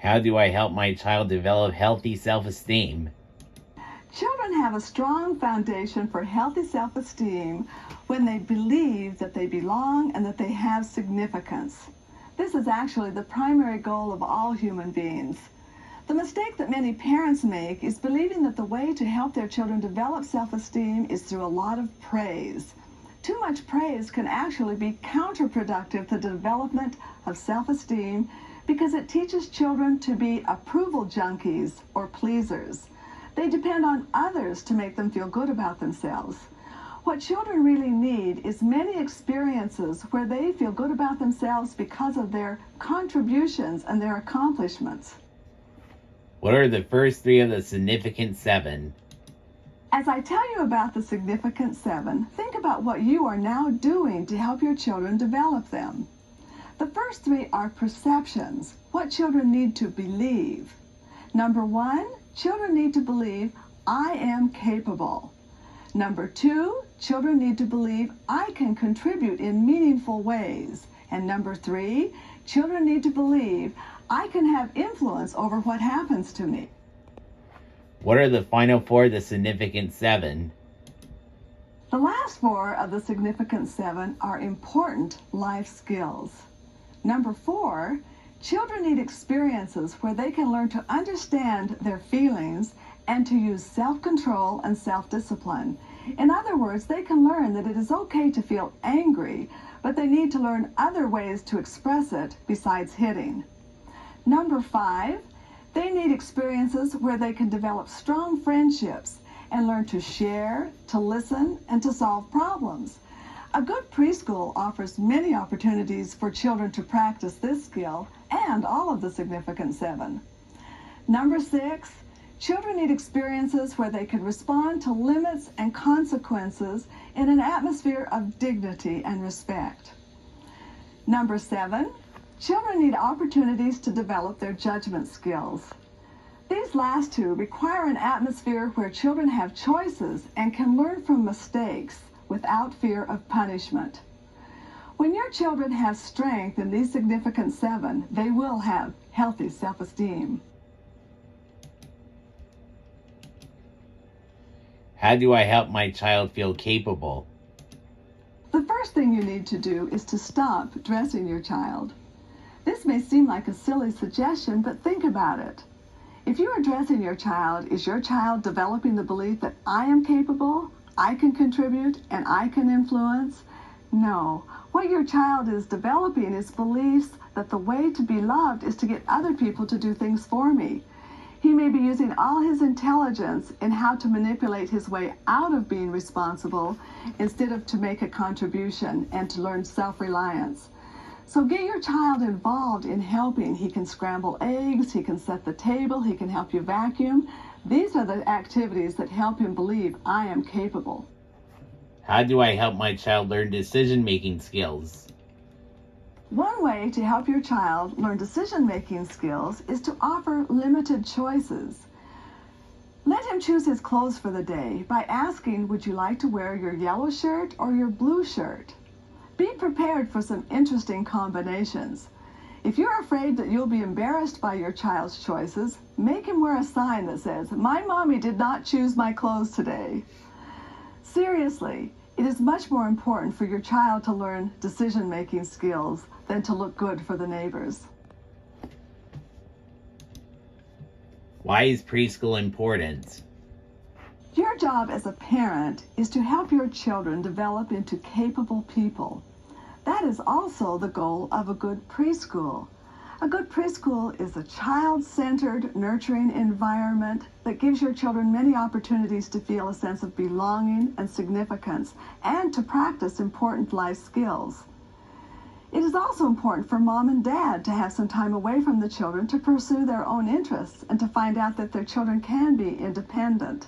How do I help my child develop healthy self-esteem? Children have a strong foundation for healthy self-esteem when they believe that they belong and that they have significance. This is actually the primary goal of all human beings. The mistake that many parents make is believing that the way to help their children develop self-esteem is through a lot of praise. Too much praise can actually be counterproductive to the development of self-esteem because it teaches children to be approval junkies or pleasers. They depend on others to make them feel good about themselves. What children really need is many experiences where they feel good about themselves because of their contributions and their accomplishments. What are the first three of the significant 7? As I tell you about the significant 7, think about what you are now doing to help your children develop them. The first 3 are perceptions, what children need to believe. Number 1, children need to believe, I am capable. Number 2, children need to believe, I can contribute in meaningful ways. And number 3, children need to believe, I can have influence over what happens to me. What are the final 4 of the significant 7? The last 4 of the significant 7 are important life skills. Number 4, children need experiences where they can learn to understand their feelings and to use self-control and self-discipline. In other words, they can learn that it is okay to feel angry, but they need to learn other ways to express it besides hitting. Number 5, they need experiences where they can develop strong friendships and learn to share, to listen, and to solve problems. A good preschool offers many opportunities for children to practice this skill and all of the significant 7. Number 6, children need experiences where they can respond to limits and consequences in an atmosphere of dignity and respect. Number 7, children need opportunities to develop their judgment skills. These last 2 require an atmosphere where children have choices and can learn from mistakes without fear of punishment. When your children have strength in these significant 7, they will have healthy self-esteem. How do I help my child feel capable? The first thing you need to do is to stop dressing your child. This may seem like a silly suggestion, but think about it. If you are dressing your child, is your child developing the belief that I am capable, I can contribute, and I can influence? No. What your child is developing is beliefs that the way to be loved is to get other people to do things for me. He may be using all his intelligence in how to manipulate his way out of being responsible instead of to make a contribution and to learn self-reliance. So get your child involved in helping. He can scramble eggs, he can set the table, he can help you vacuum. These are the activities that help him believe I am capable. How do I help my child learn decision-making skills? One way to help your child learn decision-making skills is to offer limited choices. Let him choose his clothes for the day by asking, would you like to wear your yellow shirt or your blue shirt? Be prepared for some interesting combinations. If you're afraid that you'll be embarrassed by your child's choices, make him wear a sign that says, my mommy did not choose my clothes today. Seriously, it is much more important for your child to learn decision-making skills than to look good for the neighbors. Why is preschool important? Your job as a parent is to help your children develop into capable people. That is also the goal of a good preschool. A good preschool is a child-centered, nurturing environment that gives your children many opportunities to feel a sense of belonging and significance and to practice important life skills. It is also important for mom and dad to have some time away from the children to pursue their own interests and to find out that their children can be independent.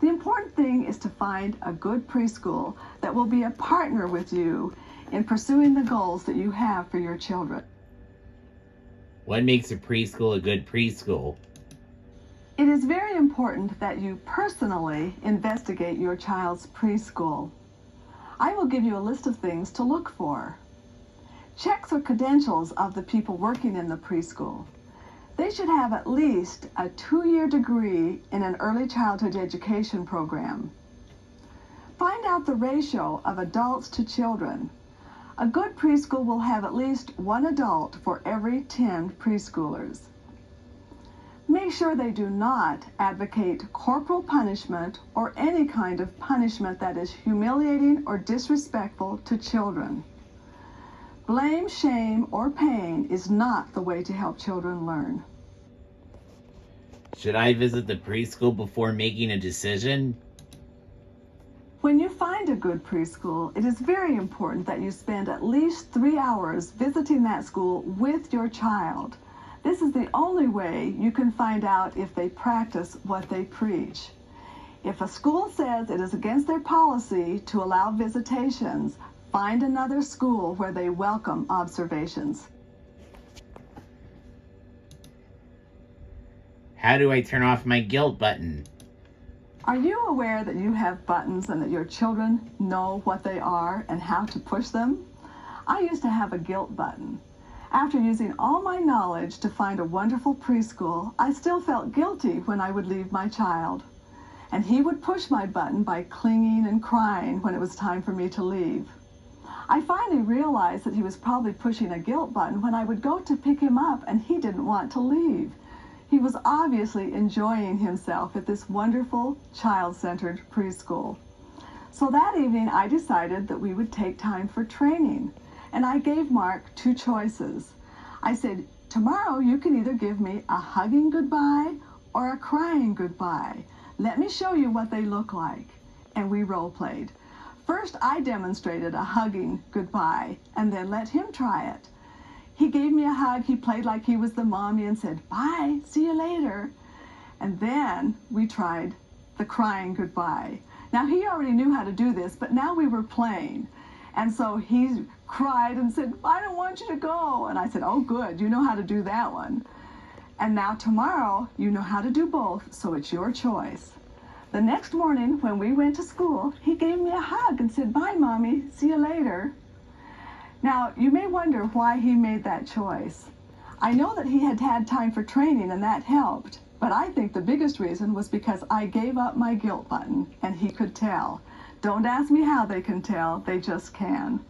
The important thing is to find a good preschool that will be a partner with you in pursuing the goals that you have for your children. What makes a preschool a good preschool? It is very important that you personally investigate your child's preschool. I will give you a list of things to look for. Check the credentials of the people working in the preschool. They should have at least a 2-year degree in an early childhood education program. Find out the ratio of adults to children. A good preschool will have at least one adult for every 10 preschoolers. Make sure they do not advocate corporal punishment or any kind of punishment that is humiliating or disrespectful to children. Blame, shame, or pain is not the way to help children learn. Should I visit the preschool before making a decision? When you find a good preschool, it is very important that you spend at least 3 hours visiting that school with your child. This is the only way you can find out if they practice what they preach. If a school says it is against their policy to allow visitations, find another school where they welcome observations. How do I turn off my guilt button? Are you aware that you have buttons and that your children know what they are and how to push them? I used to have a guilt button. After using all my knowledge to find a wonderful preschool, I still felt guilty when I would leave my child. And he would push my button by clinging and crying when it was time for me to leave. I finally realized that he was probably pushing a guilt button when I would go to pick him up and he didn't want to leave. He was obviously enjoying himself at this wonderful, child-centered preschool. So that evening I decided that we would take time for training. And I gave Mark 2 choices. I said, tomorrow you can either give me a hugging goodbye or a crying goodbye. Let me show you what they look like. And we role played. First, I demonstrated a hugging goodbye and then let him try it. He gave me a hug, he played like he was the mommy and said, bye, see you later. And then we tried the crying goodbye. Now he already knew how to do this, but now we were playing. And so he cried and said, I don't want you to go. And I said, oh good, you know how to do that one. And now tomorrow, you know how to do both, so it's your choice. The next morning, when we went to school, he gave me a hug and said, bye, Mommy, see you later. Now, you may wonder why he made that choice. I know that he had had time for training and that helped, but I think the biggest reason was because I gave up my guilt button and he could tell. Don't ask me how they can tell, they just can.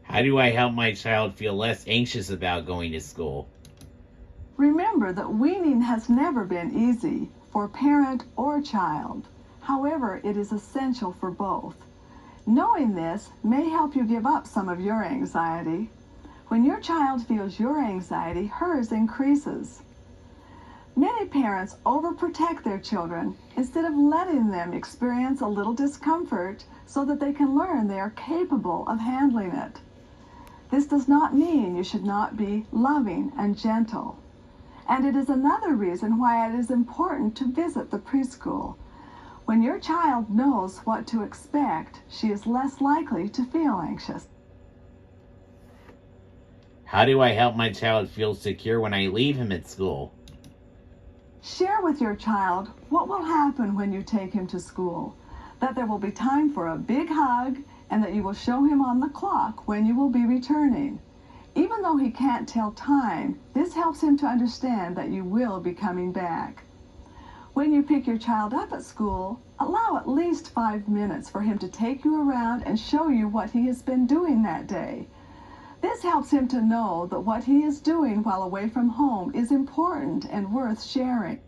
How do I help my child feel less anxious about going to school? Remember that weaning has never been easy for parent or child. However, it is essential for both. Knowing this may help you give up some of your anxiety. When your child feels your anxiety, hers increases. Many parents overprotect their children instead of letting them experience a little discomfort so that they can learn they are capable of handling it. This does not mean you should not be loving and gentle. And it is another reason why it is important to visit the preschool. When your child knows what to expect, she is less likely to feel anxious. How do I help my child feel secure when I leave him at school? Share with your child what will happen when you take him to school, that there will be time for a big hug and that you will show him on the clock when you will be returning. Even though he can't tell time, this helps him to understand that you will be coming back. When you pick your child up at school, allow at least 5 minutes for him to take you around and show you what he has been doing that day. This helps him to know that what he is doing while away from home is important and worth sharing.